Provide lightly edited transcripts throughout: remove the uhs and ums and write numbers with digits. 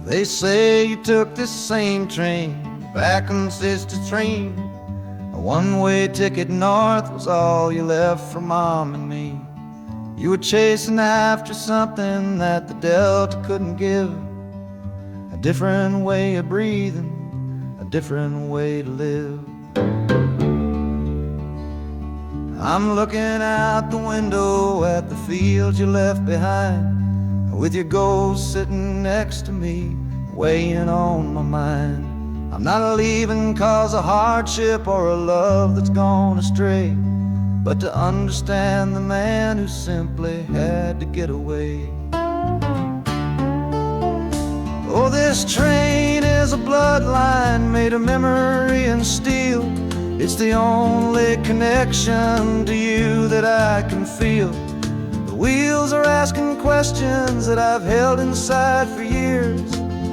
They say you took this same train back on Sister Train. A one-way ticket north was all you left for Mom and me. You were chasing after something that the Delta couldn't give. A different way of breathing, a different way to live. I'm looking out the window at the fields you left behind, with your ghost sitting next to me, weighing on my mind. I'm not leaving cause of hardship or a love that's gone astray, but to understand the man who simply had to get away. Oh, this train is a bloodline made of memory and steel. It's the only connection to you that I can feel. The wheels are asking questions that I've held inside for years,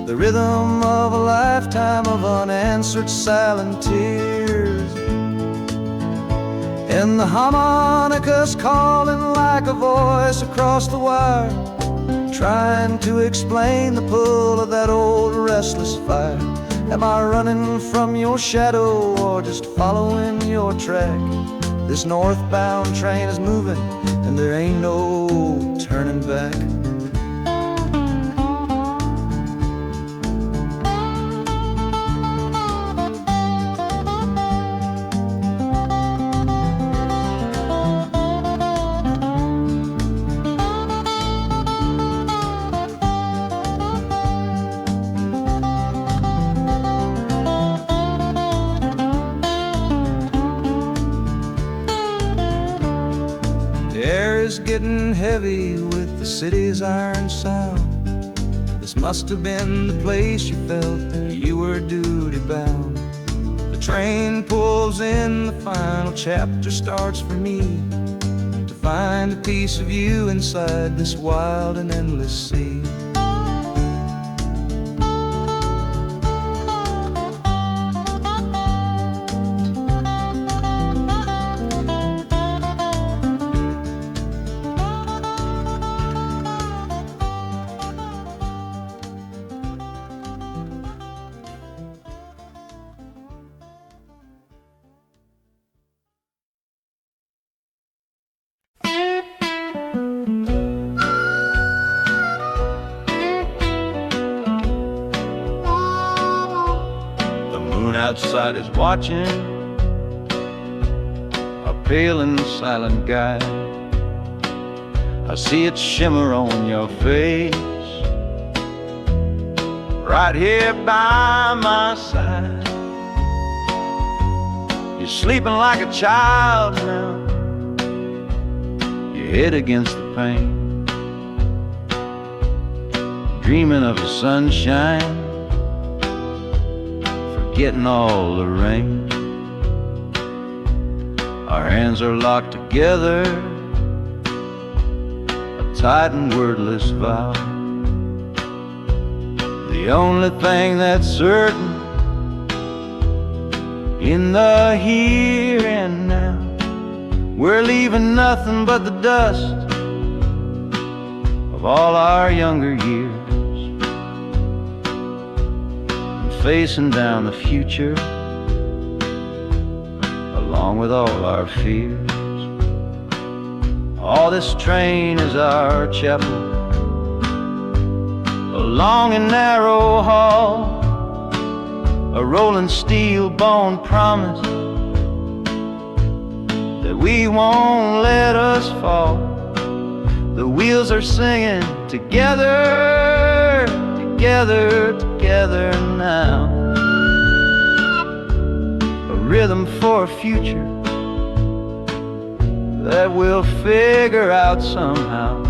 the rhythm of a lifetime of unanswered silent tears. And the harmonica's calling like a voice across the wire, trying to explain the pull of that old restless fire. Am I running from your shadow or just following your track? This northbound train is moving and there ain't no turning back. Getting heavy with the city's iron sound. This must have been the place you felt that you were duty bound. The train pulls in, the final chapter starts for me, to find a piece of you inside this wild and endless sea. Outside is watching, a pale and silent guide. I see it shimmer on your face, right here by my side. You're sleeping like a child now, your head against the pane, dreaming of the sunshine, getting all the rain. Our hands are locked together, a tight and wordless vow. The only thing that's certain in the here and now, we're leaving nothing but the dust of all our younger years, facing down the future along with all our fears. Oh, this train is our chapel, a long and narrow hall, a rolling steel bone promise that we won't let us fall. The wheels are singing together, together, together now. A rhythm for a future that we'll figure out somehow.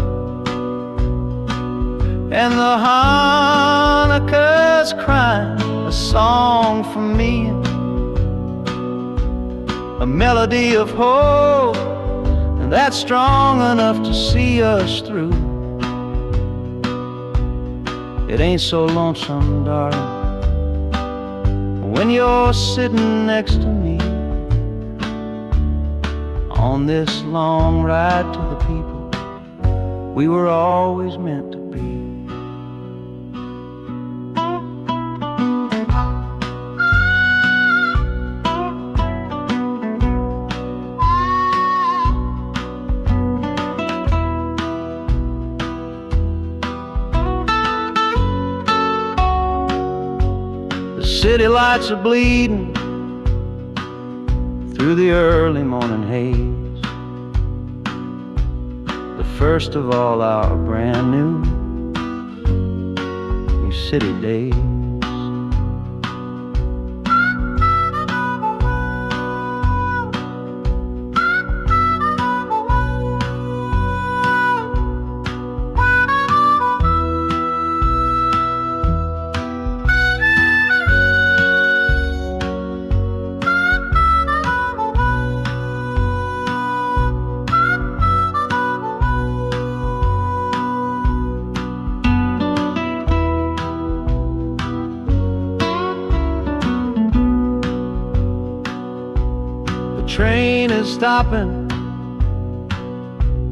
And the harmonica's crying a song for me, a melody of hope, and that's strong enough to see us through. It ain't so lonesome, darling, when you're sitting next to me on this long ride to the people we were always meant to be. city lights are bleeding through the early morning haze, the first of all our brand new city days. Train is stopping,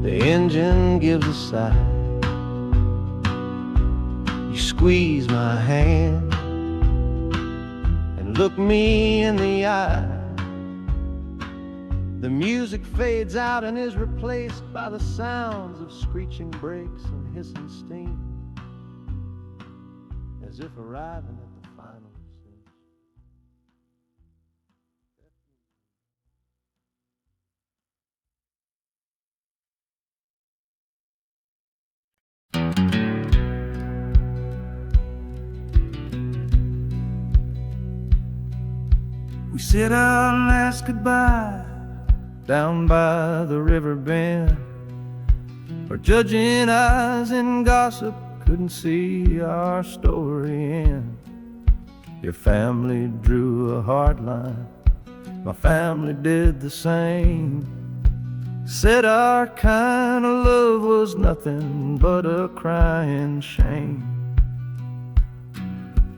the engine gives a sigh. You squeeze my hand and look me in the eye. The music fades out and is replaced by the sounds of screeching brakes and hissing steam, as if arriving at the final scene. We said our last goodbye down by the river bend, where judging eyes and gossip couldn't see our story end. Your family drew a hard line, my family did the same. Said our kind of love was nothing but a crying shame.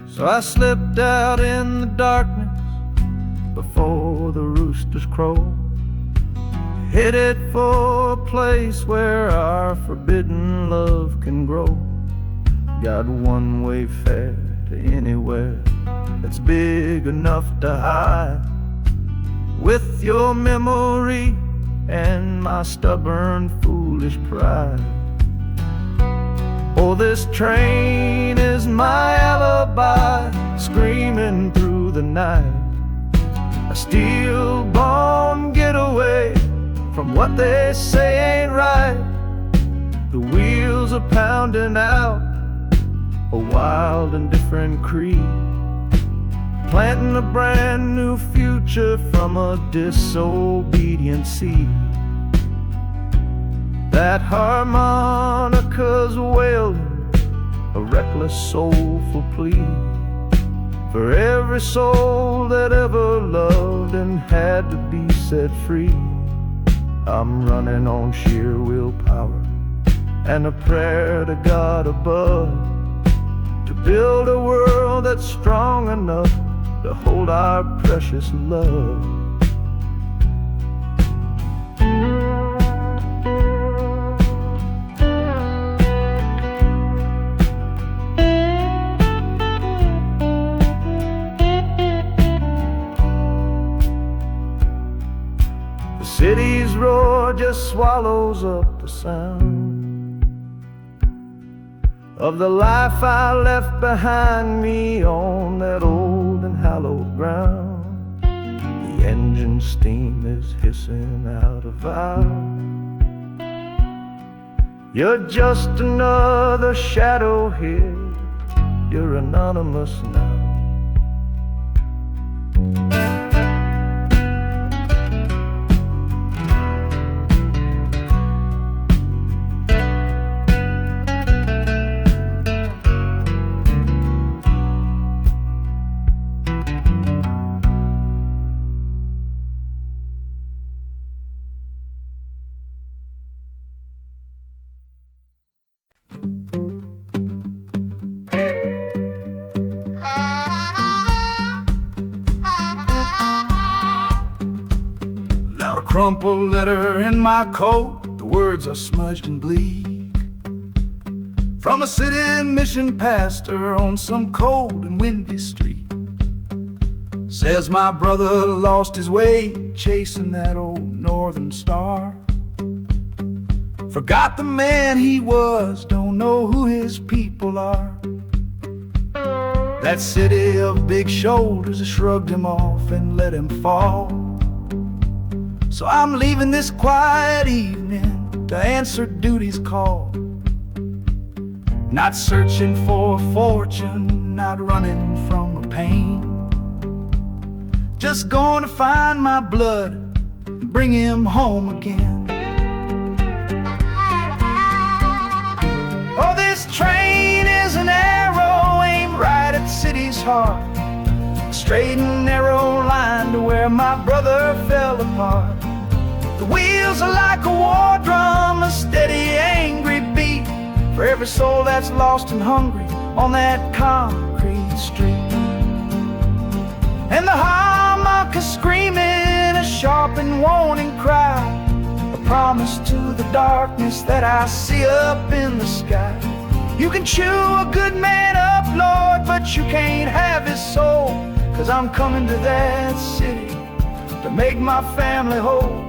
So I slipped out in the darkness before the roosters crow, headed for a place where our forbidden love can grow. Got one way fare to anywhere that's big enough to hide, with your memory and my stubborn, foolish pride. Oh, this train is my alibi, screaming through the night, a steel-born getaway from what they say ain't right. The wheels are pounding out a wild and different creed, planting a brand new future from a disobedient seed. That harmonica's wailing a reckless, soulful plea for every soul that ever loved and had to be set free. I'm running on sheer willpower and a prayer to God above, to build a world that's strong enough to hold our precious love. The city's roar just swallows up the sound of the life I left behind me on that old and hallowed ground. The engine steam is hissing out of valve. You're just another shadow here, you're anonymous now. Crumpled letter in my coat, the words are smudged and bleak, from a city mission pastor on some cold and windy street. Says my brother lost his way chasing that old northern star, forgot the man he was, don't know who his people are. That city of big shoulders shrugged him off and let him fall. So I'm leaving this quiet evening to answer duty's call. Not searching for a fortune, not running from a pain. Just going to find my blood and bring him home again. Oh, this train is an arrow aimed right at the city's heart. A straight and narrow line to where my brother fell apart. The wheels are like a war drum, a steady, angry beat for every soul that's lost and hungry on that concrete street. And the harmonica screaming a sharp and warning cry, a promise to the darkness that I see up in the sky. You can chew a good man up, Lord, but you can't have his soul. 'Cause I'm coming to that city to make my family whole.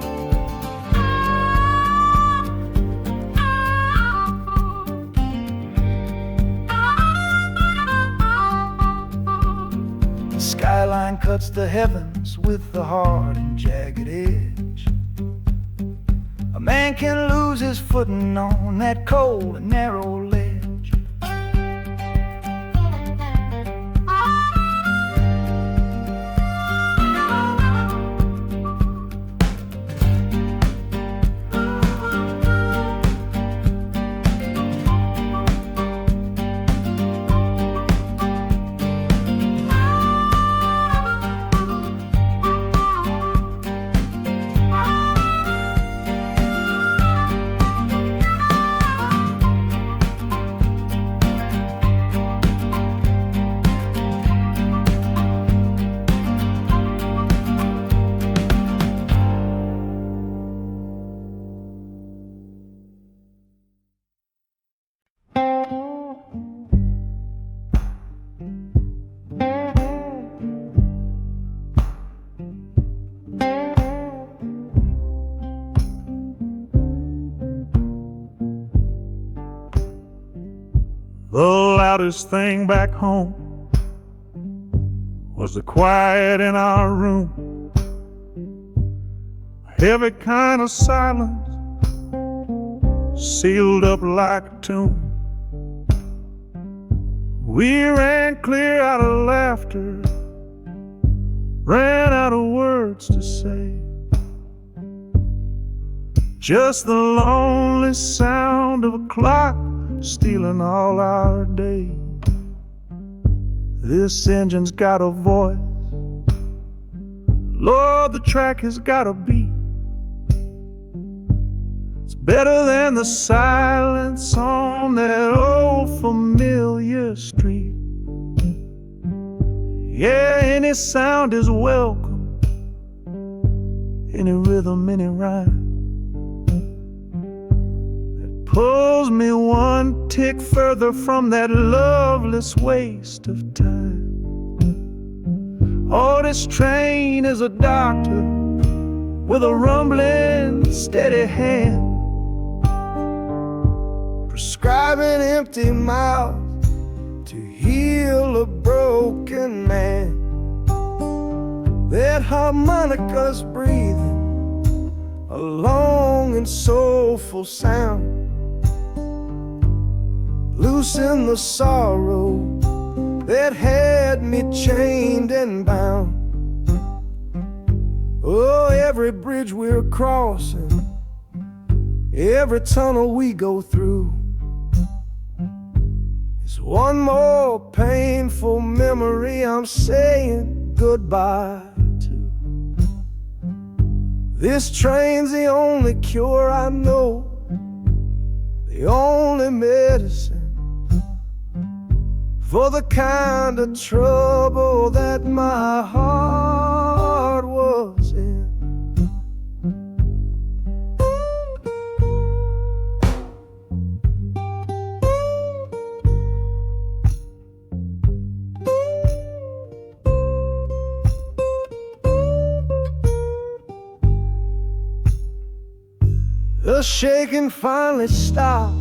The skyline cuts the heavens with the hard and jagged edge. A man can lose his footing on that cold and narrow ledge. The loudest thing back home was the quiet in our room. Heavy kind of silence, sealed up like a tomb. We ran clear out of laughter, ran out of words to say. Just the lonely sound of a clock stealing all our day. This engine's got a voice, Lord, the track has got a beat. It's better than the silence on that old familiar street. Yeah, any sound is welcome, any rhythm, any rhyme. Pulls me one tick further from that loveless waste of time. Oh, this train is a doctor with a rumbling, steady hand, prescribing empty mouths to heal a broken man. That harmonica's breathing a long and soulful sound. Loosen the sorrow that had me chained and bound. Oh, every bridge we're crossing, every tunnel we go through is one more painful memory I'm saying goodbye to. This train's the only cure I know, the only medicine for the kind of trouble that my heart was in. The shaking finally stops,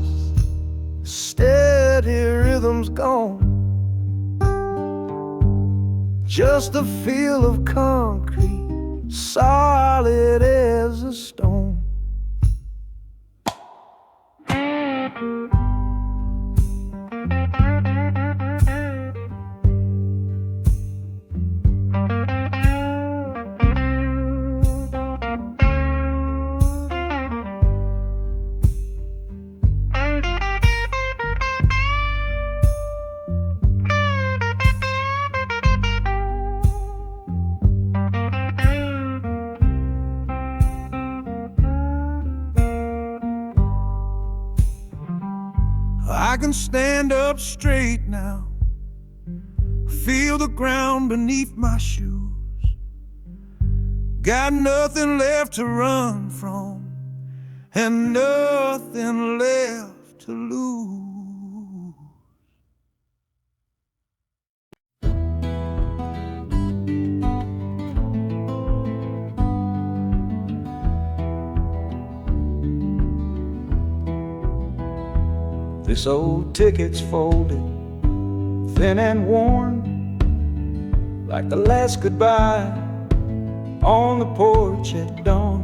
the steady rhythm's gone. just the feel of concrete, solid as a stone. I can stand up straight now, feel the ground beneath my shoes. Got nothing left to run from and nothing left to lose. This old ticket's folded, thin and worn, like the last goodbye on the porch at dawn.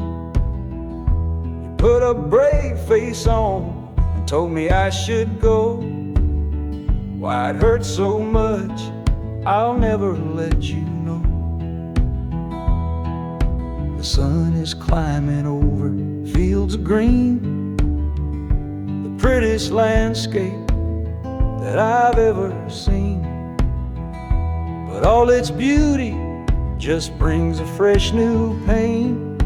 You put a brave face on and told me I should go. Why it hurts so much, I'll never let you know. The sun is climbing over fields of green, prettiest landscape that I've ever seen. But all its beauty just brings a fresh new pain,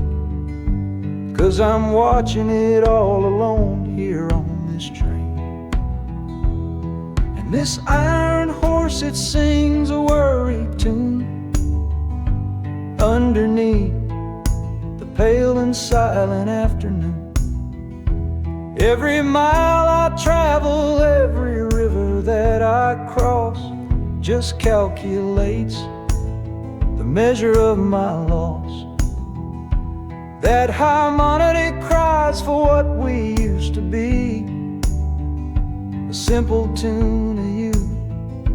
'cause I'm watching it all alone here on this train. And this iron horse, it sings a worry tune underneath the pale and silent afternoon. Every mile I travel, every river that I cross, just calculates the measure of my loss. That harmony cries for what we used to be, a simple tune of you,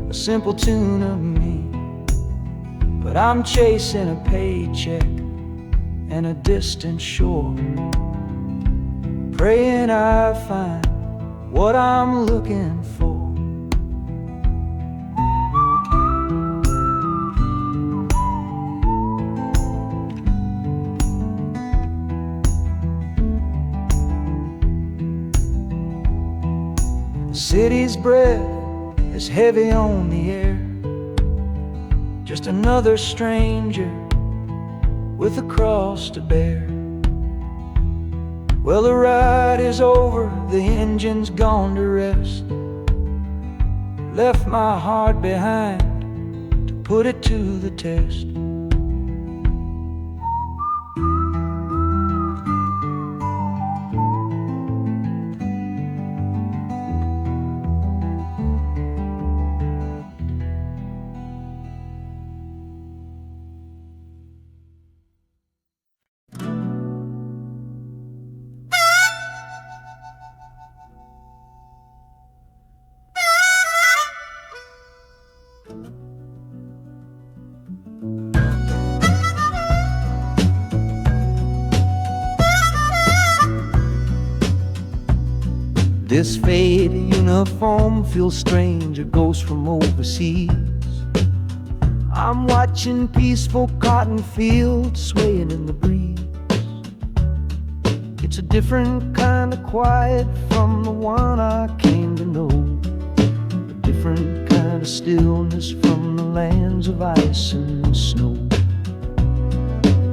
a simple tune of me. But I'm chasing a paycheck and a distant shore, praying I find what I'm looking for. The city's breath is heavy on the air, just another stranger with a cross to bear. Well, the ride is over, the engine's gone to rest, left my heart behind to put it to the test. This faded uniform feels strange, a ghost from overseas. I'm watching peaceful cotton fields swaying in the breeze. It's a different kind of quiet from the one I came to know, a different kind of stillness from the lands of ice and snow.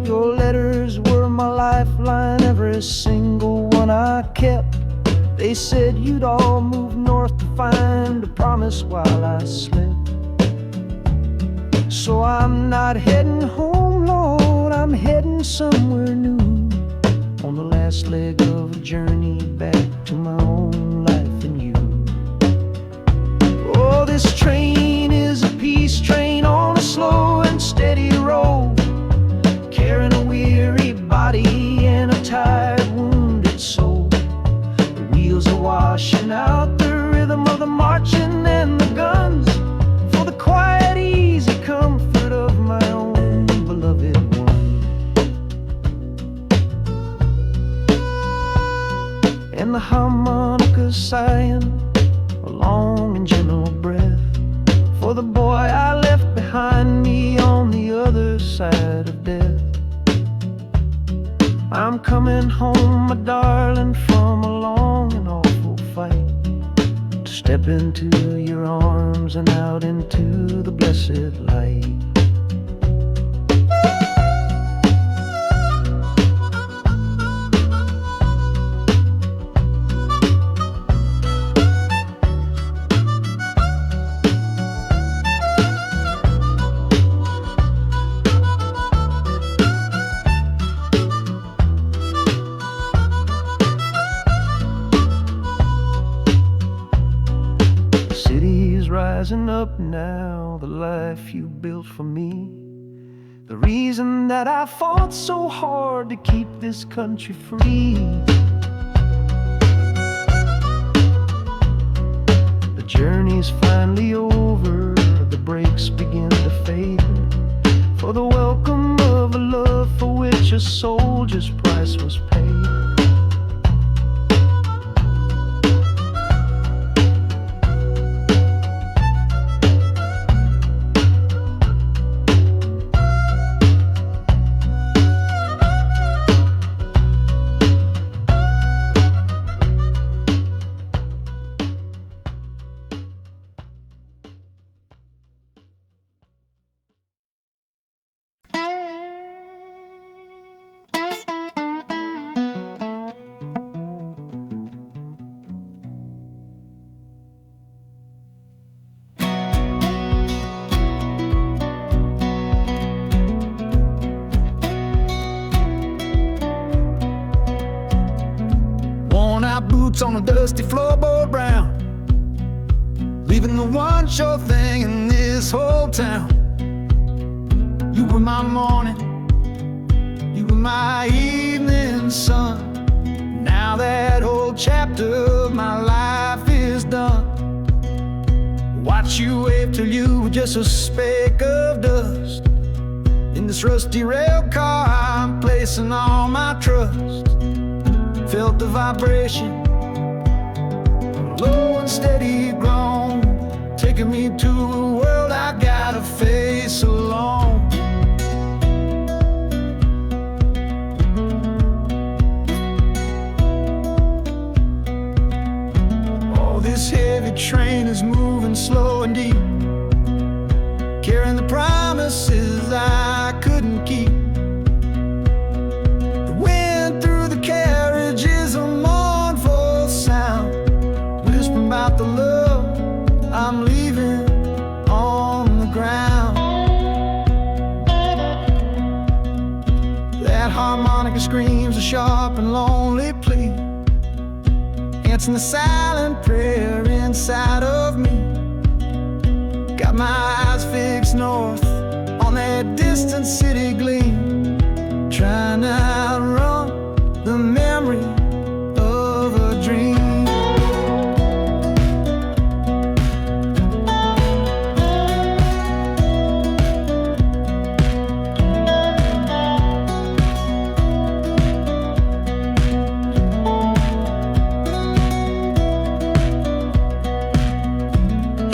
Your letters were my lifeline, every single one I kept. They said you'd all move north to find a promise while I slept. So I'm not heading home, Lord, I'm heading somewhere new, on the last leg of a journey back to my own life and you. Oh, this train is a peace train on a slow and steady road, carrying a weary body and a tired, wounded soul. Wheels are washing out the rhythm of the marching and the guns, for the quiet, easy comfort of harmonicas sighing a long and gentle breath for the boy I left behind me on the other side of death. I'm coming home, my darling, from a long and awful fight, to step into your arms and out into the blessed light. Rising up now, the life you built for me, the reason that I fought so hard to keep this country free. The journey's finally over, the brakes begin to fade, for the welcome of a love for which a soldier's price was paid. Boots on a dusty floorboard brown, leaving the one sure thing in this whole town. You were my morning, you were my evening sun. Now that whole chapter of my life is done. Watch you wave till you were just a speck of dust. In this rusty rail car I'm placing all my trust. Felt the vibration, low and steady grown, taking me to a world I gotta face alone. Oh, this heavy train is moving slow and deep, carrying the promises I couldn't keep. The wind through the carriage is a mournful sound, whispering about the love I'm leaving on the ground. That harmonica screams a sharp and lonely plea, answering the silent prayer inside of me. Got my eyes fixed north on that distant city gleam, trying to outrun the memory of a dream.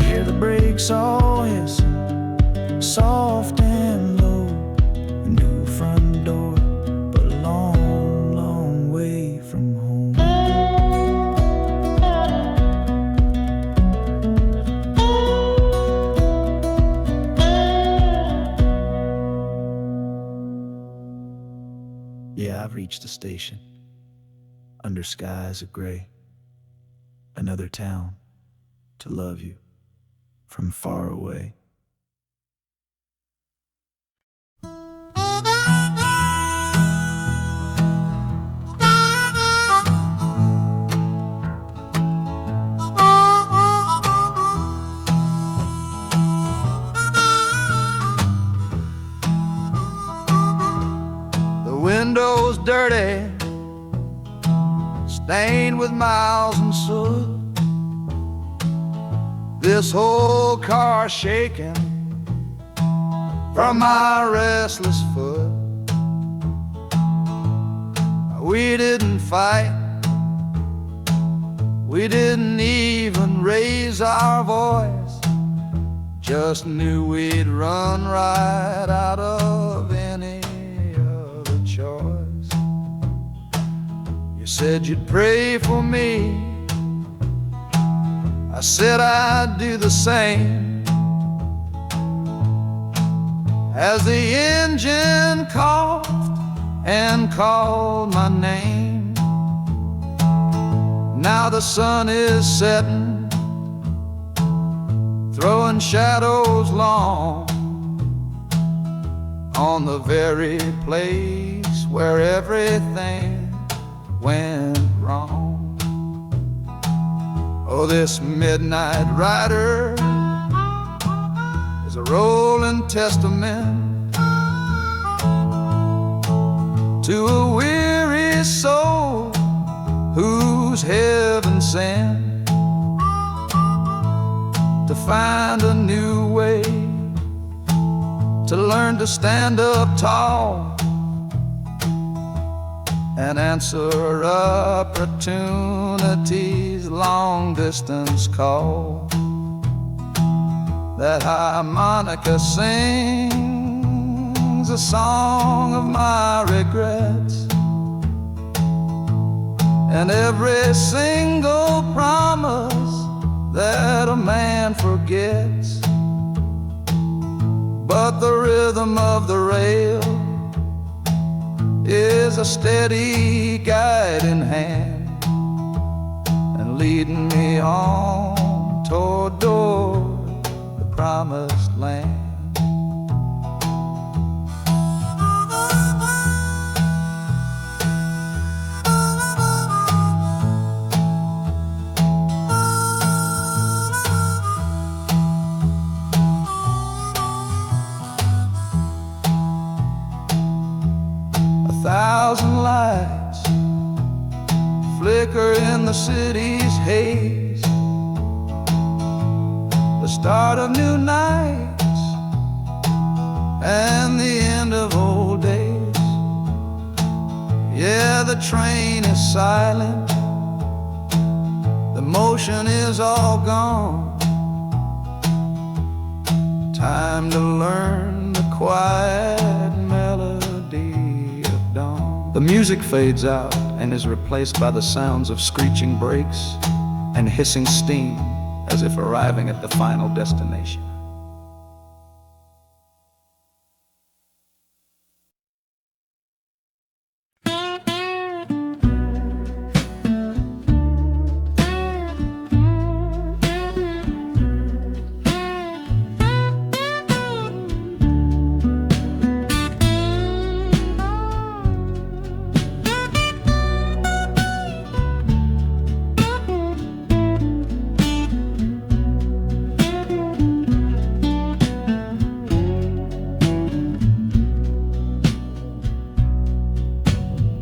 Hear the brakes all hiss, soft and low. A new front door, but a long, long way from home. Yeah, I've reached the station, under skies of gray. Another town to love you from far away. The window's dirty, stained with miles and soot. This whole car shaking from my restless foot. We didn't fight, We didn't even raise our voice, just knew we'd run right out of any other choice. You said you'd pray for me, I said I'd do the same. As the engine coughed and called my name, now the sun is setting, throwing shadows long on the very place where everything went wrong. Oh, this midnight rider is a rolling testament to a weary soul whose heaven sent to find a new way, to learn to stand up tall and answer opportunity's long-distance call. That harmonica sings a song of my regrets, and every single promise that a man forgets. But the rhythm of the rail is a steady guiding hand, and leading me on toward the promised land. A thousand lights flicker in the city's haze, the start of new nights and the end of old days. Yeah, the train is silent, the motion is all gone. Time to learn the quiet melody of dawn. The music fades out and is replaced by the sounds of screeching brakes and hissing steam, as if arriving at the final destination.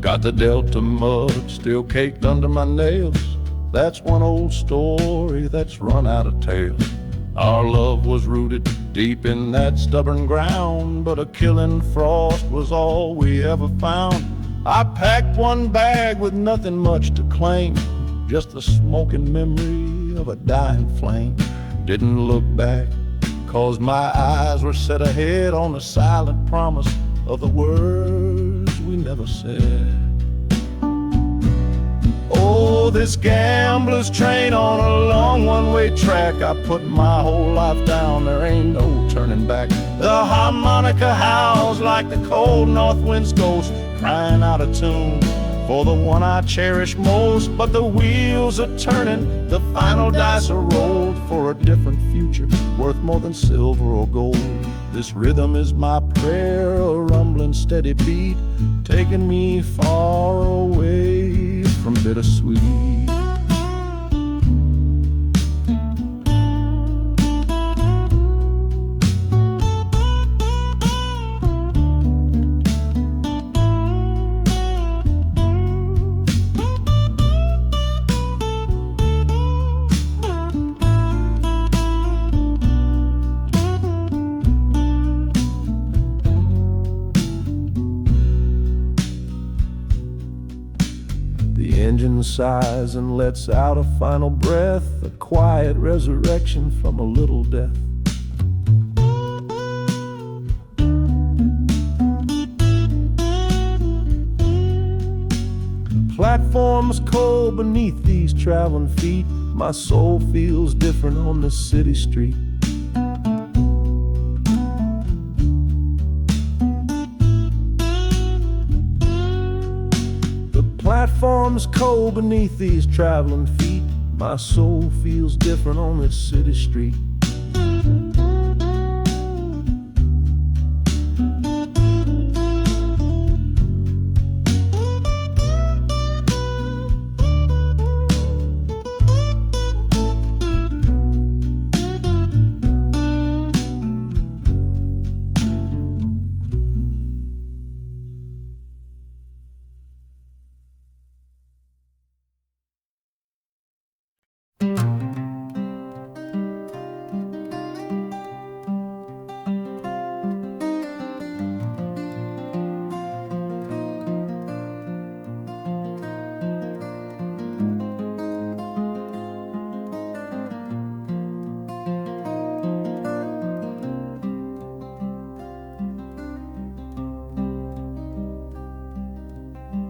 Got the Delta mud still caked under my nails. That's one old story that's run out of tales. Our love was rooted deep in that stubborn ground, but a killing frost was all we ever found. I packed one bag with nothing much to claim, just the smoking memory of a dying flame. Didn't look back, 'cause my eyes were set ahead on the silent promise of the words we never said. Oh, this gambler's train on a long one-way track. I put my whole life down, there ain't no turning back. The harmonica howls like the cold north wind's ghost, crying out a tune for the one I cherish most. But the wheels are turning, the final dice are rolled for a different future worth more than silver or gold. This rhythm is my prayer, a rumbling steady beat, taking me far away from bittersweet. sighs and lets out a final breath, a quiet resurrection from a little death. The platform's cold beneath these traveling feet. My soul feels different on this city street. Platform's cold beneath these traveling feet. My soul feels different on this city street.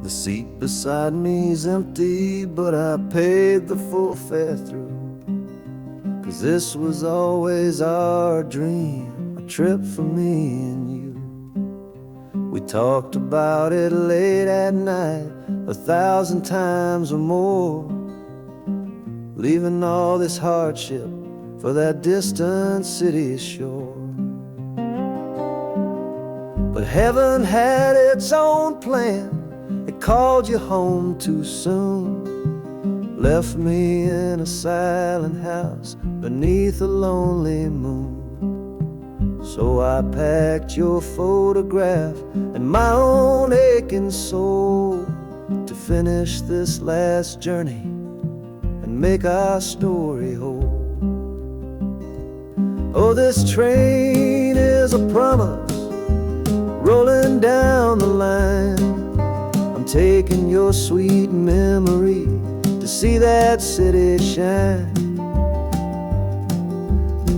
The seat beside me's empty, but I paid the full fare through. 'Cause this was always our dream, a trip for me and you. We talked about it late at night, 1,000 times or more, leaving all this hardship for that distant city's shore. But heaven had its own plan. It called you home too soon, left me in a silent house beneath a lonely moon. So I packed your photograph and my own aching soul to finish this last journey and make our story whole. Oh, this train is a promise rolling down the line, taking your sweet memory to see that city shine.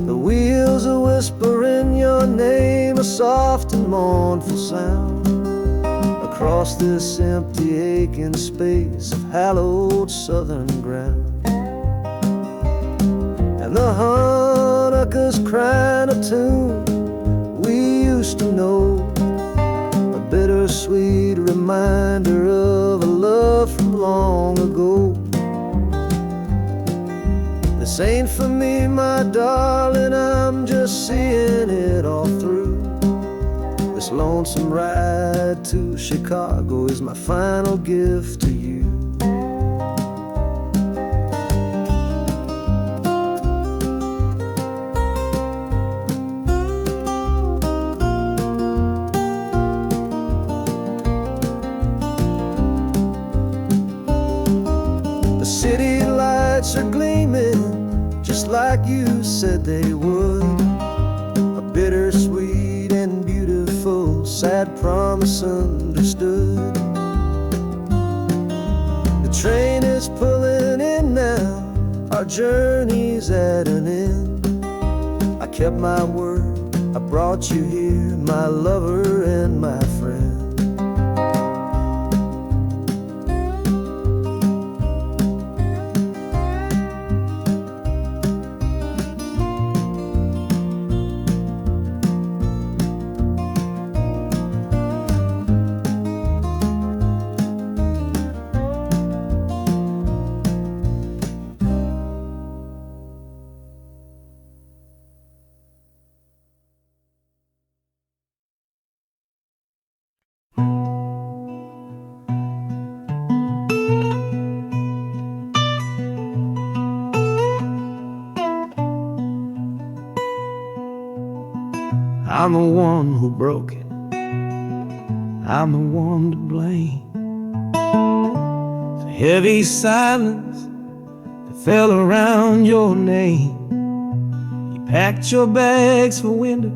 The wheels are whispering your name, a soft and mournful sound, across this empty aching space of hallowed southern ground. And the Hanukkah's crying a tune we used to know, bittersweet reminder of a love from long ago. This ain't for me, my darling, I'm just seeing it all through. This lonesome ride to Chicago is my final gift to you. City lights are gleaming just like you said they would, a bittersweet and beautiful sad promise understood. The train is pulling in now, our journey's at an end. I kept my word, I brought you here, my lover and my friend. I'm the one who broke it, I'm the one to blame. The heavy silence that fell around your name. You packed your bags for winter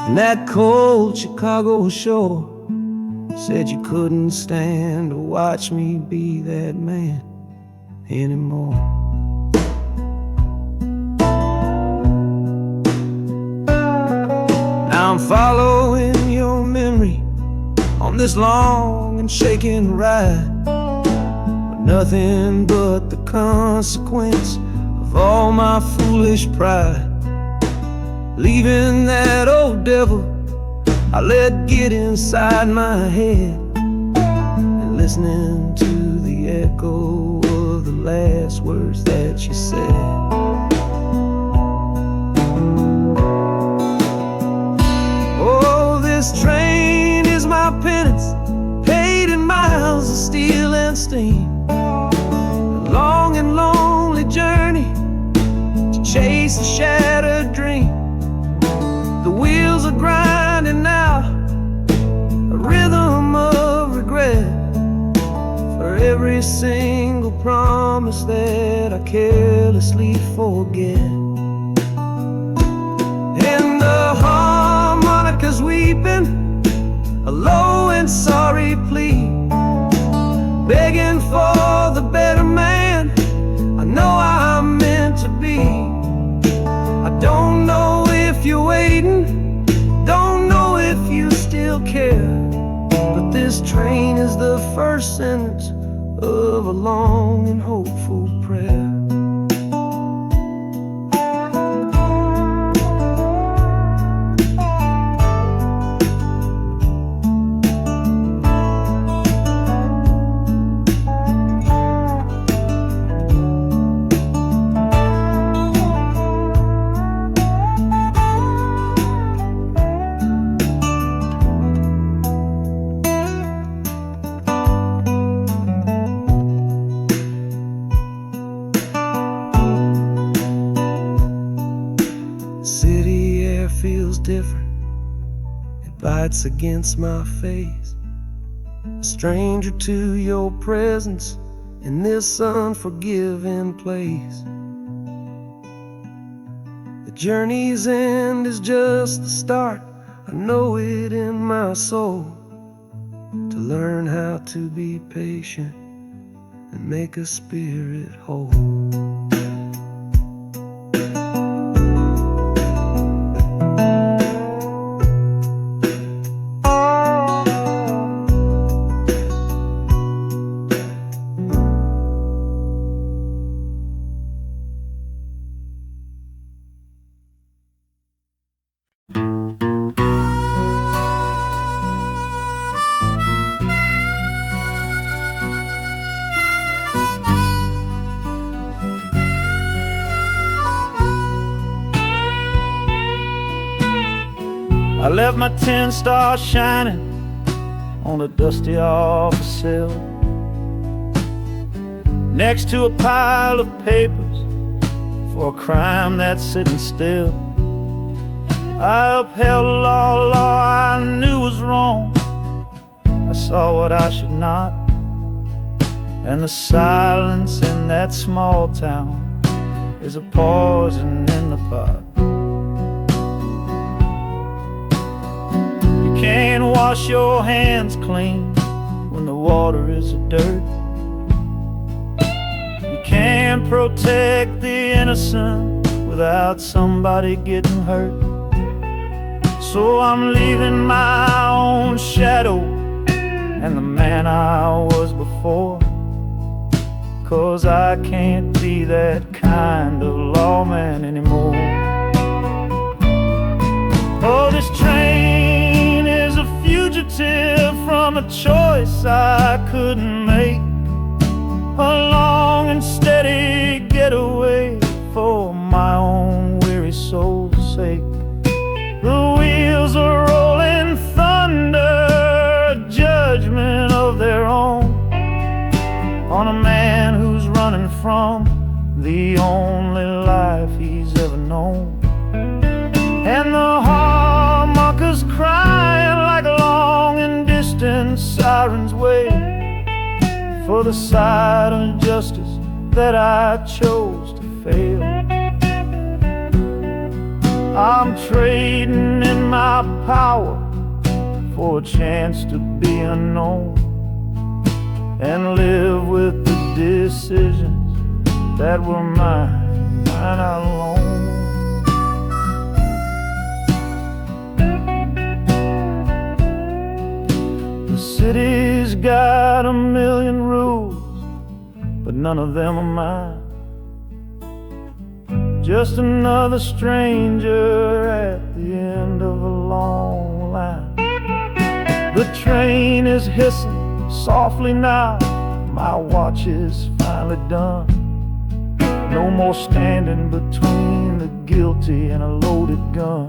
in that cold Chicago shore. Said you couldn't stand to watch me be that man. anymore. Now I'm following your memory on this long and shaking ride, but nothing but the consequence of all my foolish pride. Leaving that old devil I let get inside my head, and listening to the echo of the last words that she said. Oh, this train is my penance, paid in miles of steel and steam. A long and lonely journey to chase a shattered dream. The wheels are grinding now, a rhythm of regret, for every single promise that I carelessly forget. And the harmonica's weeping a low and sorry plea, begging for the better man I know I'm meant to be. I don't know if you're waiting, don't know if you still care, but this train is the first sentence of a long and hopeful prayer. City air feels different, it bites against my face. A stranger to your presence in this unforgiving place. The journey's end is just the start, I know it in my soul. To learn how to be patient and make a spirit whole. I left my 10 stars shining on a dusty office cell, next to a pile of papers for a crime that's sitting still. I upheld a law I knew was wrong. I saw what I should not, and the silence in that small town is a poison in the pot. You can't wash your hands clean when the water is of dirt. You can't protect the innocent without somebody getting hurt. So I'm leaving my own shadow and the man I was before, 'cause I can't be that kind of lawman anymore. Oh, this train is a fugitive from a choice I couldn't make, a long and steady getaway for my own weary soul's sake. The wheels are rolling thunder, a judgment of their own, on a man who's running from the only life he's ever known. And the harmonica's crying like long and distant sirens wait for the side of justice that I chose to fail. I'm trading in my power for a chance to be unknown and live with the decisions that were mine alone. The city's got a million rules, but none of them are mine. Just another stranger at the end of a long line. The train is hissing softly now, my watch is finally done. No more standing between the guilty and a loaded gun.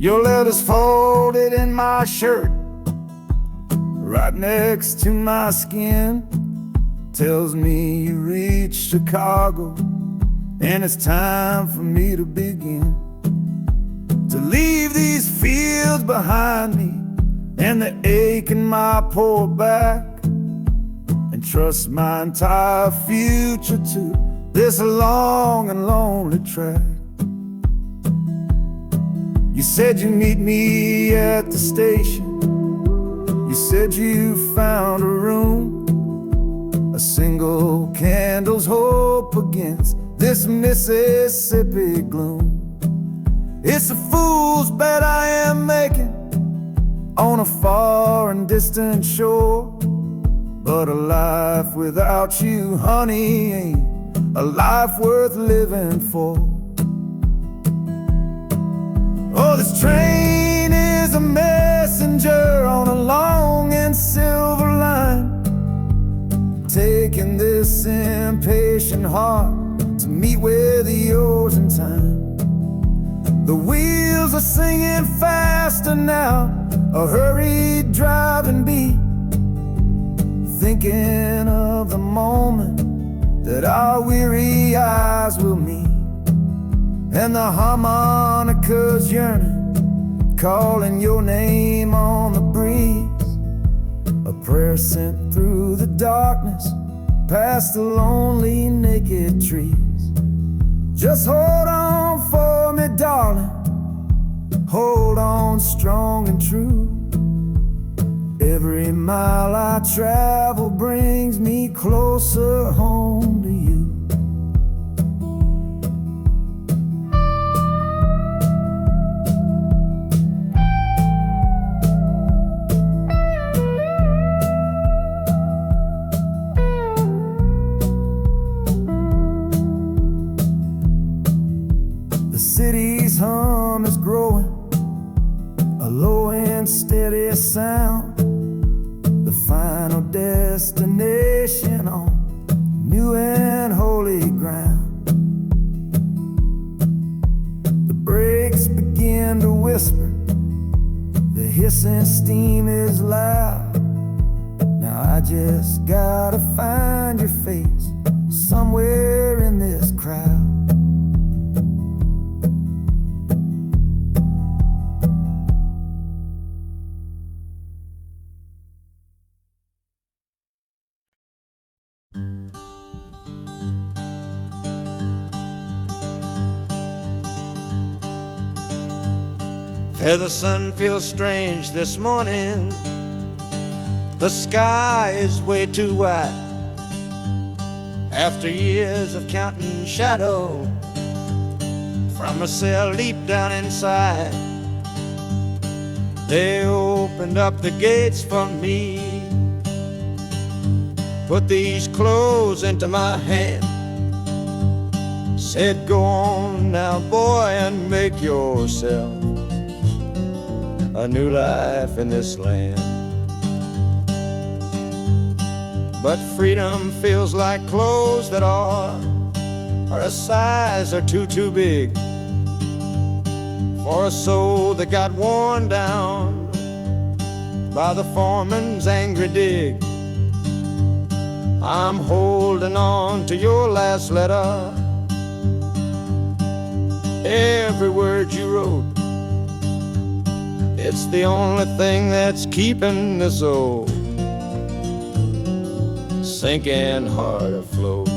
Your letter's folded in my shirt, right next to my skin. Tells me you reached Chicago, and it's time for me to begin. To leave these fields behind me, and the ache in my poor back, and trust my entire future to this long and lonely track. You said you'd meet me at the station. You said you found a room, a single candle's hope against this Mississippi gloom. It's a fool's bet I am making on a far and distant shore, but a life without you, honey, ain't a life worth living for. Oh, this train is a messenger on a long and silver line, taking this impatient heart to meet with yours in time. The wheels are singing faster now, a hurried driving beat, thinking of the moment that our weary eyes will meet. And the harmonica's yearning, calling your name on the breeze. A prayer sent through the darkness, past the lonely naked trees. Just hold on for me, darling, hold on strong and true. Every mile I travel brings me closer home to you. The city's hum is growing, a low and steady sound, the final destination on new and holy ground. The brakes begin to whisper, the hissing steam is loud. Now I just gotta find your face somewhere in this crowd. Hey, the sun feels strange this morning. The sky is way too wide. After years of counting shadow from a cell deep down inside, they opened up the gates for me. put these clothes into my hand. Said, go on now, boy, and make yourself a new life in this land. But freedom feels like clothes that are a size or two big for a soul that got worn down by the foreman's angry dig. I'm holding on to your last letter, every word you wrote. It's the only thing that's keeping this old sinking heart afloat.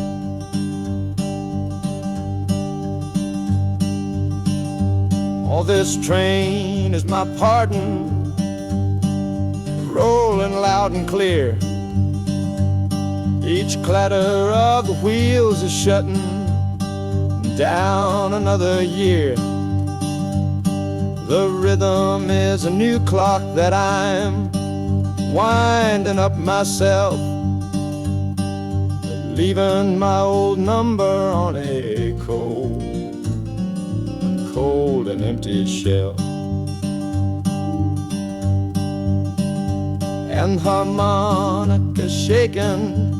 Oh, this train is my pardon, rolling loud and clear. Each clatter of the wheels is shutting down another year. The rhythm is a new clock that I'm winding up myself, leaving my old number on a cold and empty shelf. And harmonica shaking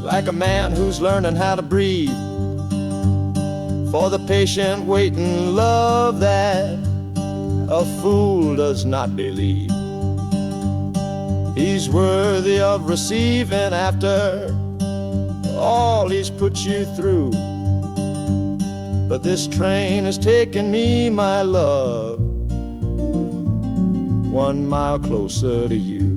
like a man who's learning how to breathe, for the patient waiting love that a fool does not believe. He's worthy of receiving after all he's put you through. But this train has taken me, my love, 1 mile closer to you.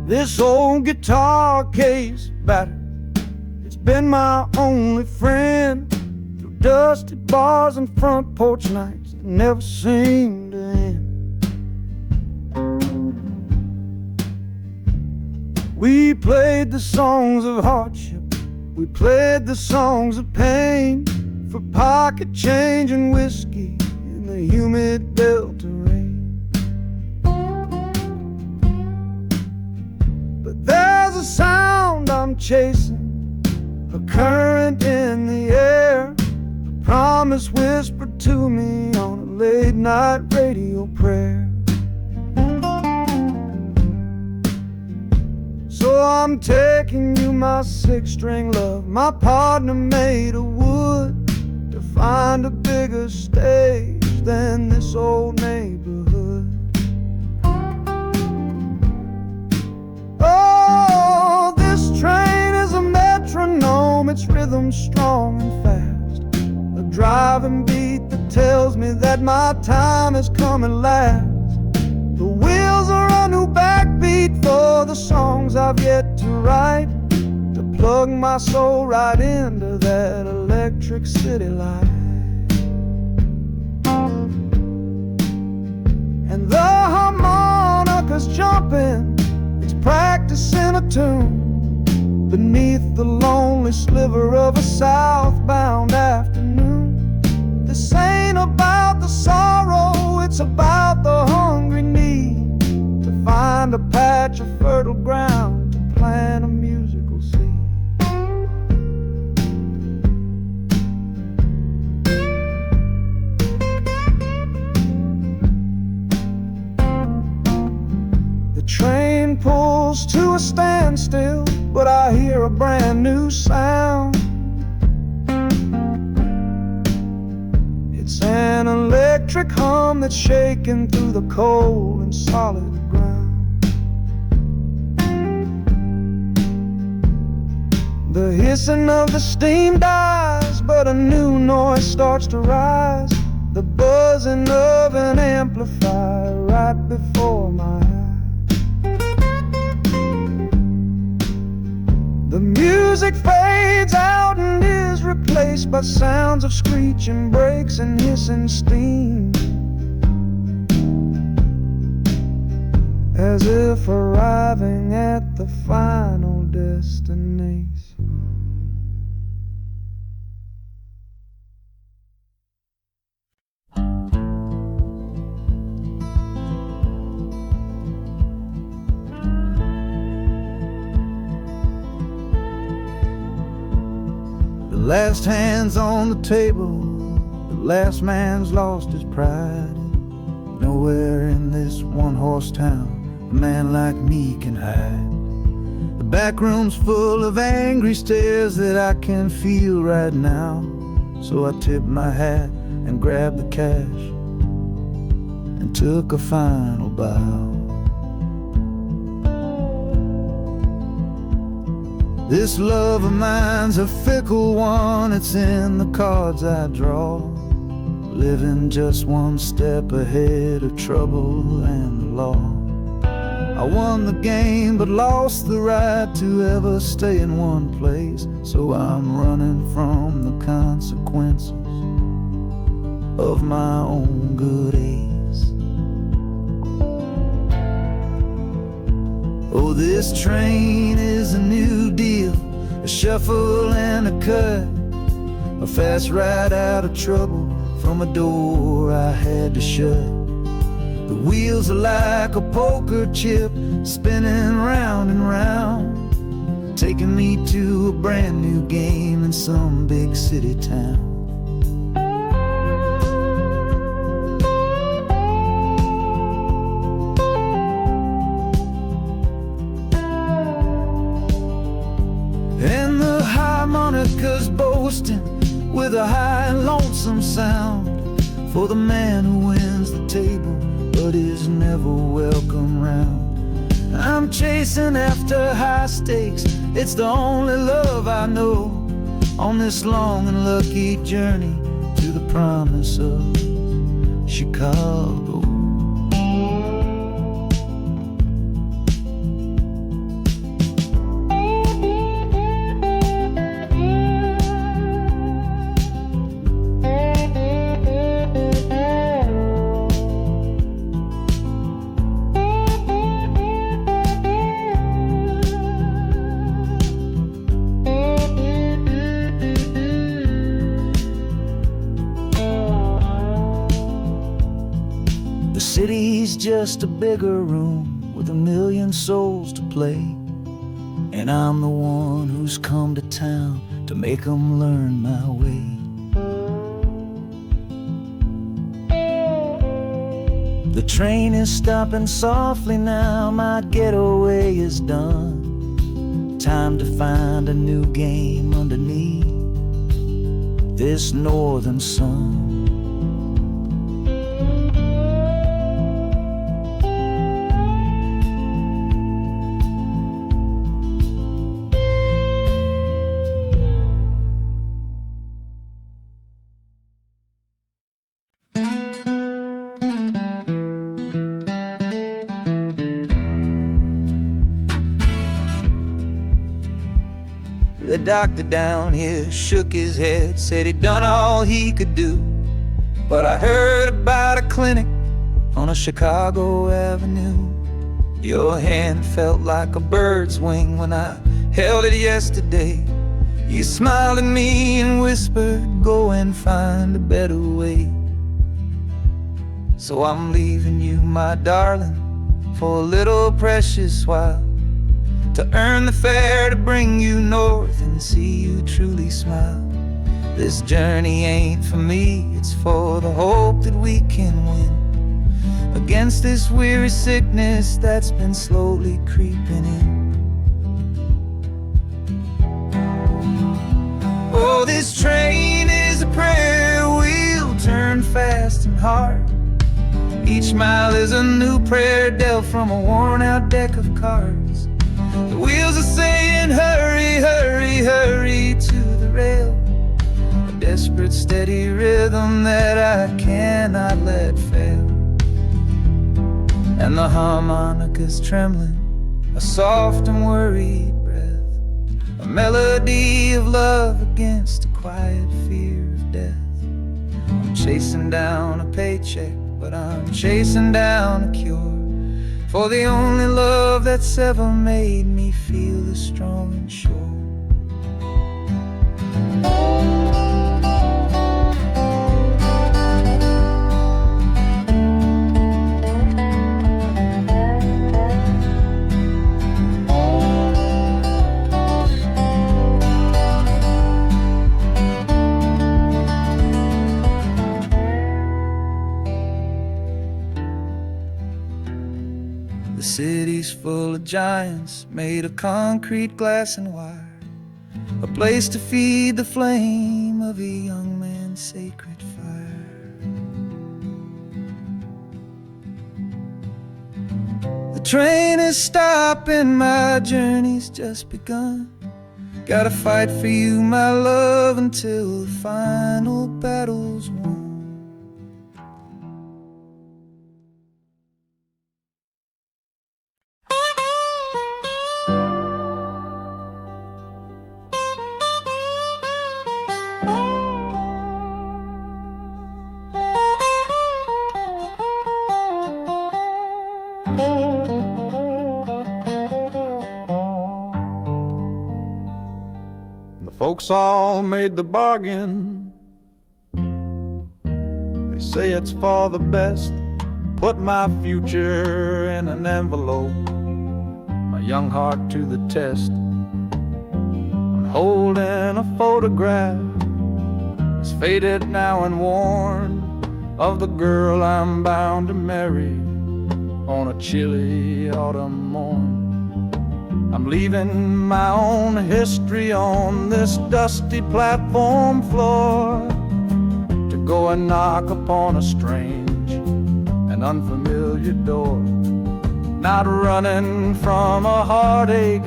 This old guitar case battered, it's been my only friend through dusty bars and front porch nights that never seem to end. We played the songs of hardship, we played the songs of pain, for pocket change and whiskey in the humid Delta rain. There's a sound I'm chasing, a current in the air, a promise whispered to me on a late night radio prayer. So I'm taking you, my 6-string love, my partner made of wood, to find a bigger stage than this old neighborhood. Oh, this train is a metronome, its rhythm strong and fast, a driving beat that tells me that my time has come at last. The wheels are a new backbeat for the songs I've yet to write, to plug my soul right into that electric city light. And the harmonica's jumping, it's practicing a tune beneath the lonely sliver of a southbound afternoon. This ain't about the sorrow, it's about the hungry need to find a patch of fertile ground to plant a musical seed. The train pulls to a standstill, but I hear a brand new sound. It's an electric hum that's shaking through the cold and solid ground. The hissing of the steam dies, but a new noise starts to rise, the buzzing of an amplifier right before my eyes. The music fades out and is replaced by sounds of screeching brakes and hissing steam, as if arriving at the final destination. The last hand's on the table, the last man's lost his pride. Nowhere in this one-horse town a man like me can hide. The back room's full of angry stares that I can feel right now. So I tipped my hat and grabbed the cash and took a final bow. This love of mine's a fickle one, it's in the cards I draw. Living just one step ahead of trouble and the law. I won the game but lost the right to ever stay in one place. So I'm running from the consequences of my own good ace. Oh, this train is a new deal, a shuffle and a cut, a fast ride out of trouble from a door I had to shut. The wheels are like a poker chip, spinning round and round, taking me to a brand new game in some big city town. And the harmonica's boasting with a high and lonesome sound for the man who wins the table but is never welcome round. I'm chasing after high stakes, it's the only love I know on this long and lucky journey to the promise of Chicago. The city's just a bigger room with a million souls to play, and I'm the one who's come to town to make them learn my way. The train is stopping softly now, my getaway is done. Time to find a new game underneath this northern sun. The doctor down here shook his head, said he'd done all he could do. But I heard about a clinic on a Chicago avenue. Your hand felt like a bird's wing when I held it yesterday. You smiled at me and whispered, go and find a better way. So I'm leaving you, my darling, for a little precious while, to earn the fare to bring you north and see you truly smile. This journey ain't for me, it's for the hope that we can win against this weary sickness that's been slowly creeping in. Oh, this train is a prayer wheel turned fast and hard. Each mile is a new prayer dealt from a worn-out deck of cards. The wheels are saying hurry, hurry, hurry to the rail, a desperate steady rhythm that I cannot let fail. And the harmonica's trembling, a soft and worried breath a melody of love against the quiet fear of death. I'm chasing down a paycheck, but I'm chasing down a cure for the only love that's ever made me feel this strong and sure. The city's full of giants made of concrete, glass, and wire, a place to feed the flame of a young man's sacred fire. The train is stopping, my journey's just begun. Gotta fight for you, my love, until the final battle's won. The folks all made the bargain. They say it's for the best. Put my future in an envelope, my young heart to the test. I'm holding a photograph, it's faded now and worn, of the girl I'm bound to marry on a chilly autumn morn. I'm leaving my own history on this dusty platform floor to go and knock upon a strange and unfamiliar door. Not running from a heartache,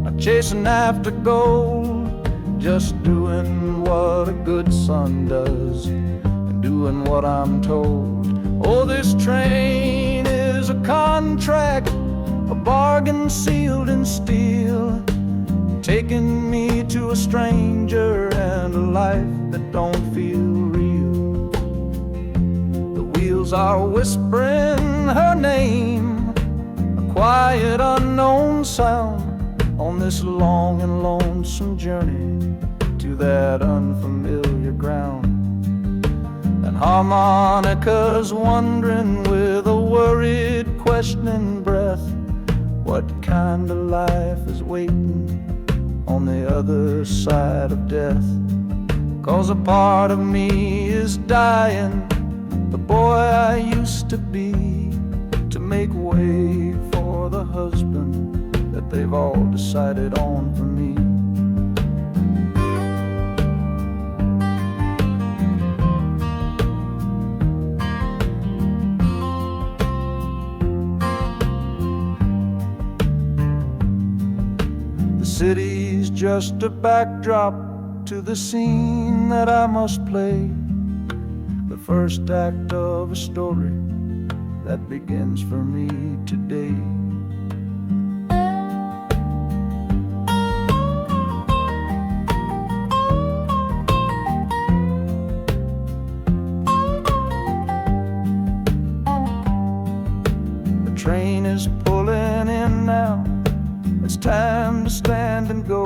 not chasing after gold, just doing what a good son does and doing what I'm told. Oh, this train is a contract, a bargain sealed in steel, taking me to a stranger and a life that don't feel real. The wheels are whispering her name, a quiet unknown sound, on this long and lonesome journey to that unfamiliar ground. And harmonicas wondering with a worried, questioning breath, what kind of life is waiting on the other side of death? 'Cause a part of me is dying, the boy I used to be, to make way for the husband that they've all decided on for me. The city's just a backdrop to the scene that I must play, the first act of a story that begins for me today. The train is pulling in now, it's time to stand and go,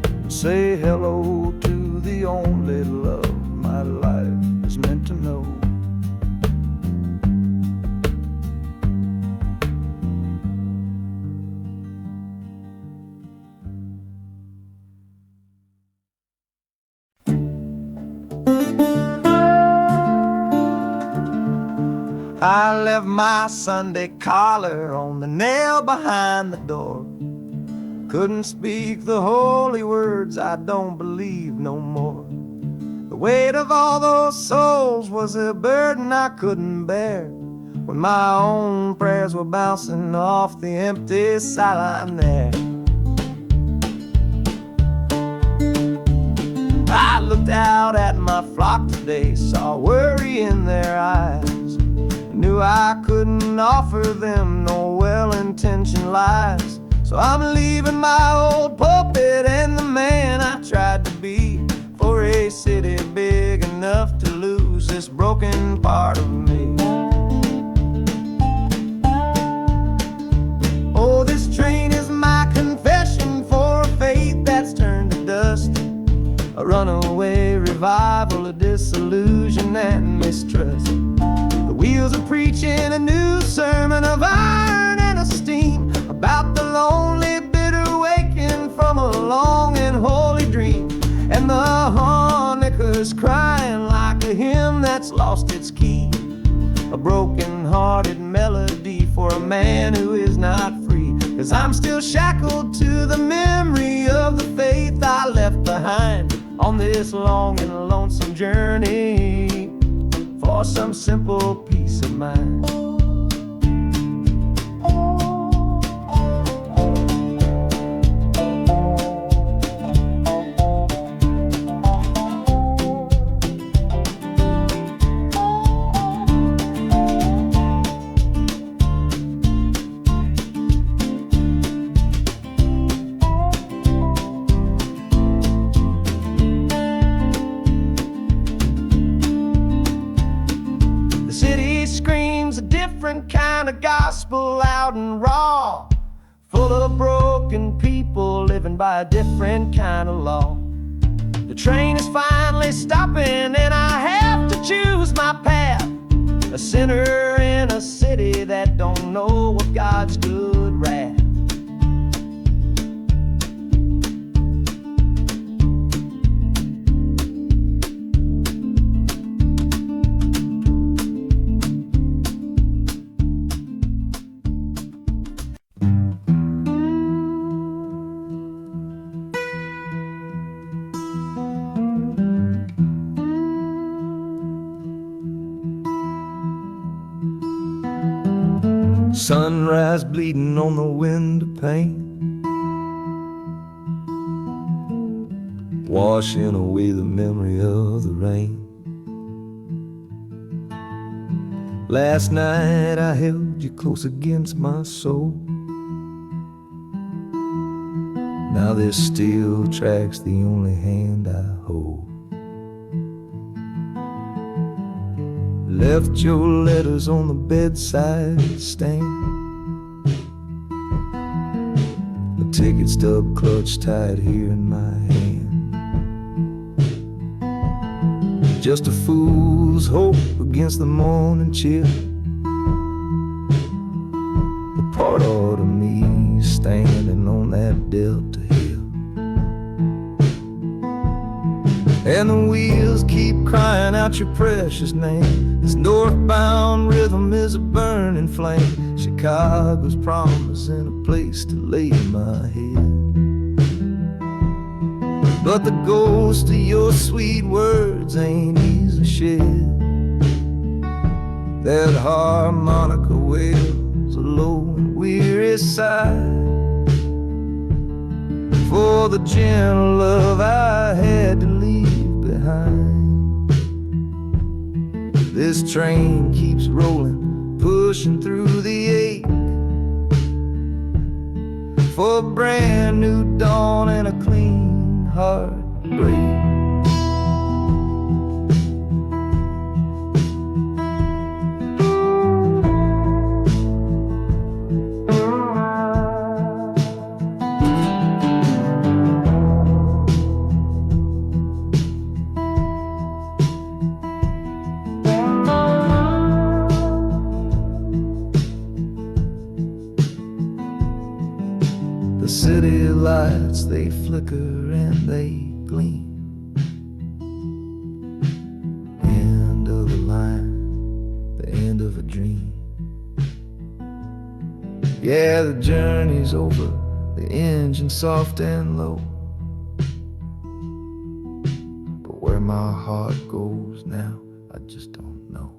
and say hello to the only love my life is meant to know. I left my Sunday collar on the nail behind the door. Couldn't speak the holy words, I don't believe no more. The weight of all those souls was a burden I couldn't bear, when my own prayers were bouncing off the empty sideline there. I looked out at my flock today, saw worry in their eyes, knew I couldn't offer them no well-intentioned lies. So I'm leaving my old pulpit and the man I tried to be for a city big enough to lose this broken part of me. Oh, this train is my confession for a faith that's turned to dust, a runaway revival of disillusion and mistrust. The wheels are preaching a new sermon of iron and of steam about the lonely, bitter waking from a long and holy dream. And the harmonicas crying like a hymn that's lost its key, a broken-hearted melody for a man who is not free. 'Cause I'm still shackled to the memory of the faith I left behind on this long and lonesome journey for some simple peace of mind. Kind of gospel, loud and raw, full of broken people living by a different kind of law. The train is finally stopping and I have to choose my path, a sinner in a city that don't know what God's good wrath. Sunrise bleeding on the window pane, washing away the memory of the rain. Last night I held you close against my soul. Now this steel track's the only hand I hold. Left your letters on the bedside stand, a ticket stub clutched tight here in my hand. Just a fool's hope against the morning chill, the part of me standing on that Delta hill. And the wheels keep crying out your precious name. This northbound rhythm is a burning flame. Chicago's promising a place to lay my head. But the ghost of your sweet words ain't easy shed. That harmonica wails a low and weary sigh for the gentle love I had to leave behind. This train keeps rolling, pushing through the ache, for a brand new dawn and a clean heartbreak. The city lights, they flicker and they gleam. End of the line, the end of a dream. Yeah, the journey's over, the engine soft and low. But where my heart goes now, I just don't know.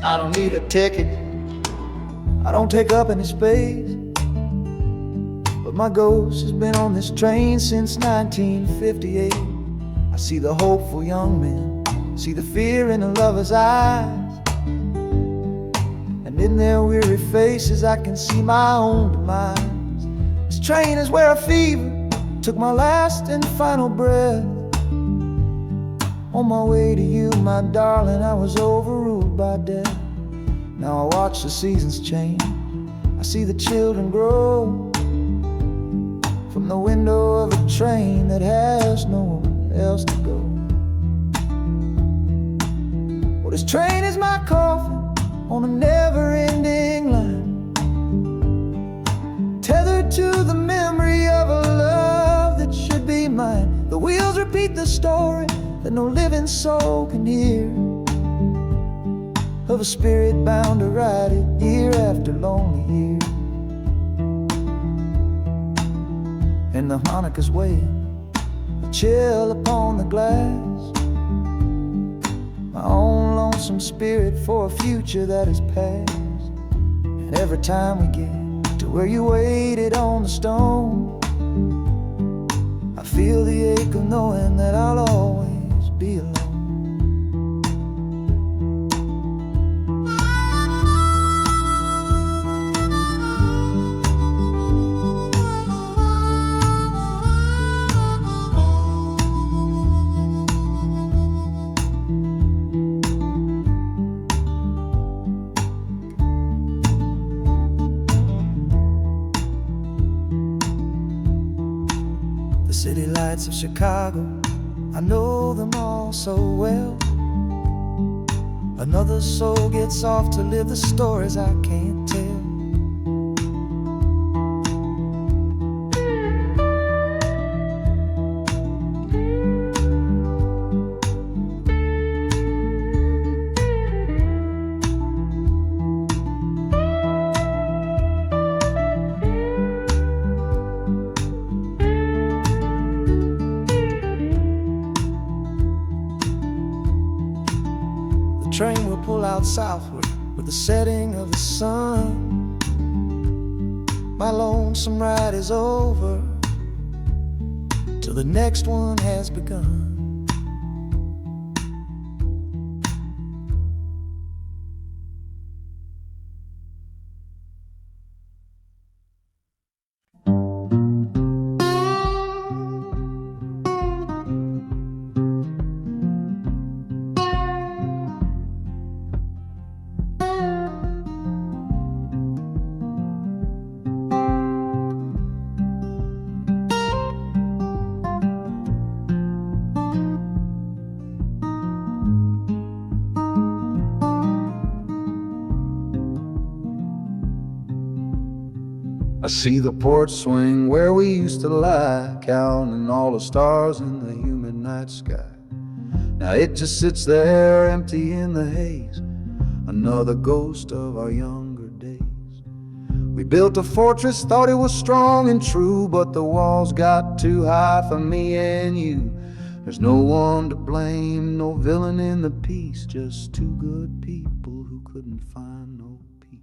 I don't need a ticket, I don't take up any space, but my ghost has been on this train since 1958. I see the hopeful young men, see the fear in the lovers' eyes, and in their weary faces I can see my own demise. This train is where a fever took my last and final breath. On my way to you, my darling, I was overruled by death. Now I watch the seasons change, I see the children grow, from the window of a train that has nowhere else to go. Well, this train is my coffin on a never-ending line, tethered to the memory of a love that should be mine. The wheels repeat the story that no living soul can hear, of a spirit bound to ride it year after lonely year. And the harmonicas wail, a chill upon the glass, my own lonesome spirit for a future that is past. And every time we get to where you waited on the stone, I feel the ache of knowing that I'll always be alone. The city lights of Chicago, I know them all so well. Another soul gets off to live the stories I can't tell. The train will pull out southward with the setting of the sun. My lonesome ride is over till the next one has begun. I see the porch swing where we used to lie, counting all the stars in the humid night sky. Now it just sits there empty in the haze, another ghost of our younger days. We built a fortress, thought it was strong and true, but the walls got too high for me and you. There's no one to blame, no villain in the piece, just two good people who couldn't find no peace.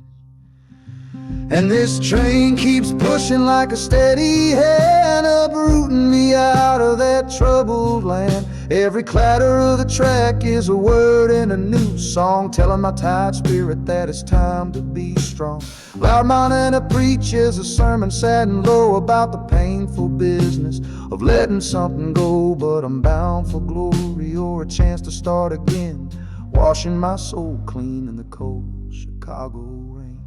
And this train keeps pushing like a steady hand, uprooting me out of that troubled land. Every clatter of the track is a word in a new song, telling my tired spirit that it's time to be strong. Loud mountain to preach is a sermon sad and low about the painful business of letting something go. But I'm bound for glory or a chance to start again, washing my soul clean in the cold Chicago rain.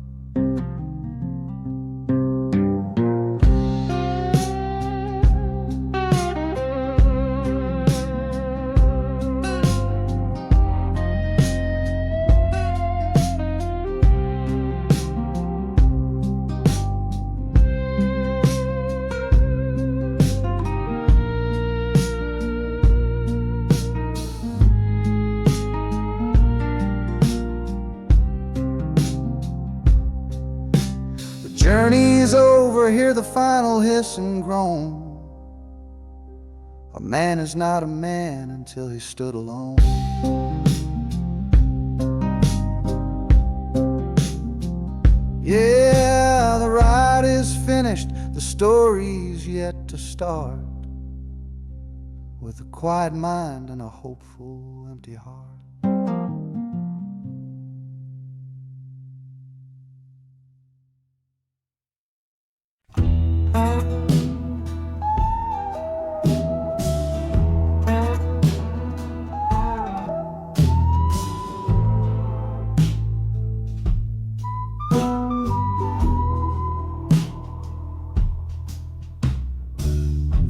Journey's over, hear the final hiss and groan. A man is not a man until he stood alone. Yeah, the ride is finished. finished, the story's yet to start. With a quiet mind and a hopeful, empty heart.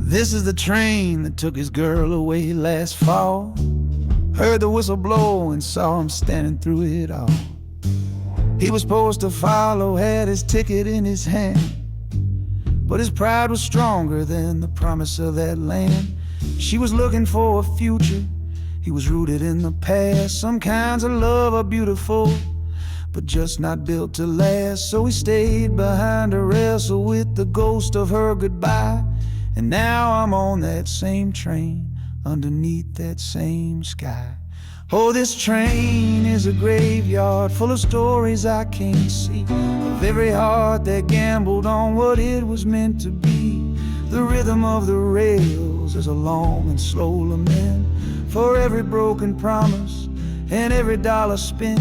This is the train that took his girl away last fall. Heard the whistle blow and saw him standing through it all. He was supposed to follow, had his ticket in his hand, but his pride was stronger than the promise of that land. She was looking for a future, he was rooted in the past. Some kinds of love are beautiful, but just not built to last. So he stayed behind to wrestle with the ghost of her goodbye. And now I'm on that same train, underneath that same sky. Oh, this train is a graveyard full of stories I can't see, of every heart that gambled on what it was meant to be. The rhythm of the rails is a long and slow lament for every broken promise and every dollar spent.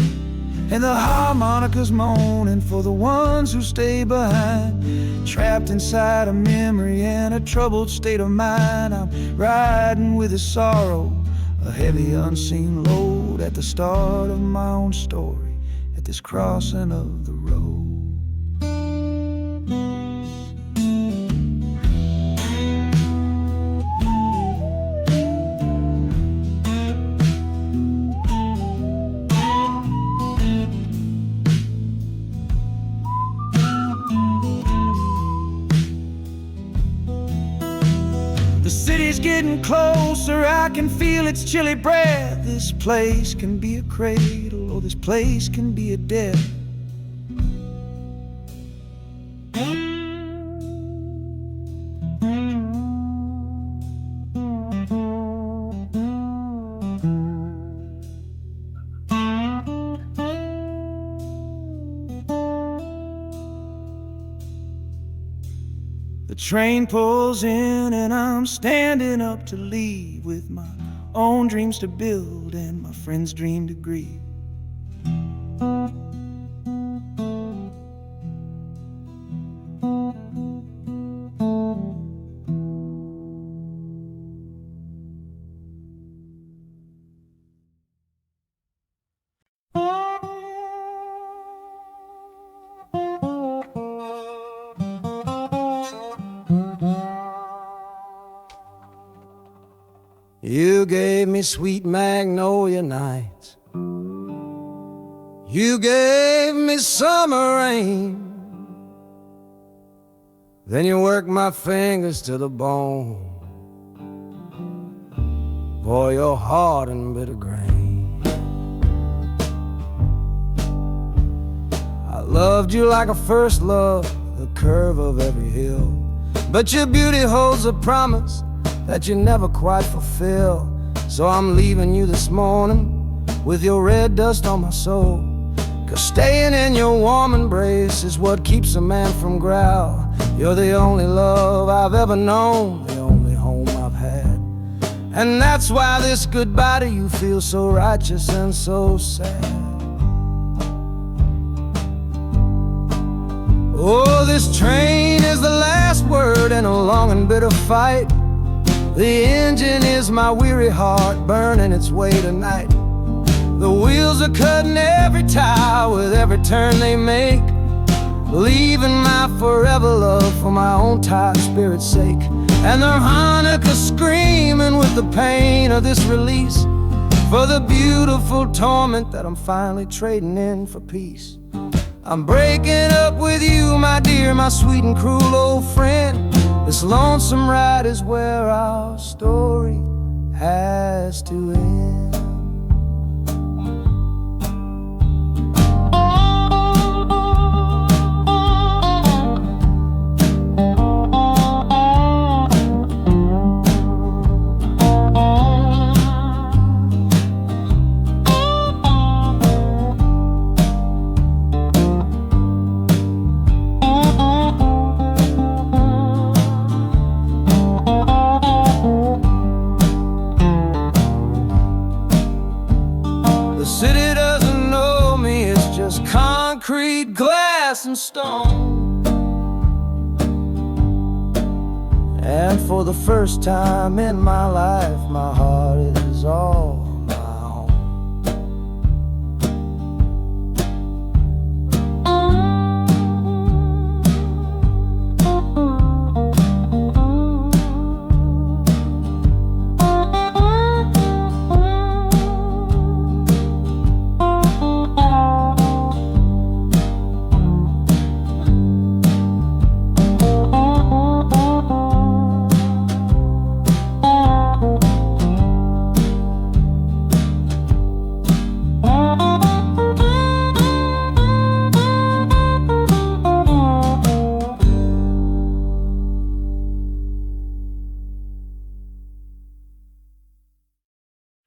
And the harmonicas moaning for the ones who stay behind, trapped inside a memory and a troubled state of mind. I'm riding with a sorrow, a heavy unseen load, at the start of my own story, at this crossing of the road. The city's getting closer, I can feel its chilly breath. This place can be a cradle, or this place can be a death. The train pulls in and I'm standing up to leave, with my own dreams to build and my friend's dream to grieve. You gave me sweet magnolia nights, you gave me summer rain, then you worked my fingers to the bone. Boy, you're hard and bitter grain. I loved you like a first love, the curve of every hill, but your beauty holds a promise that you never quite fulfill. So I'm leaving you this morning with your red dust on my soul, 'cause staying in your warm embrace is what keeps a man from growl. You're the only love I've ever known, the only home I've had, and that's why this goodbye to you feels so righteous and so sad. Oh, this train is the last word in a long and bitter fight. The engine is my weary heart, burning its way tonight. The wheels are cutting every tire with every turn they make, leaving my forever love for my own tired spirit's sake. And the harmonica screaming with the pain of this release, for the beautiful torment that I'm finally trading in for peace. I'm breaking up with you, my dear, my sweet and cruel old friend. This lonesome ride is where our story has to end. glass and stone. And for the first time in my life, my heart is all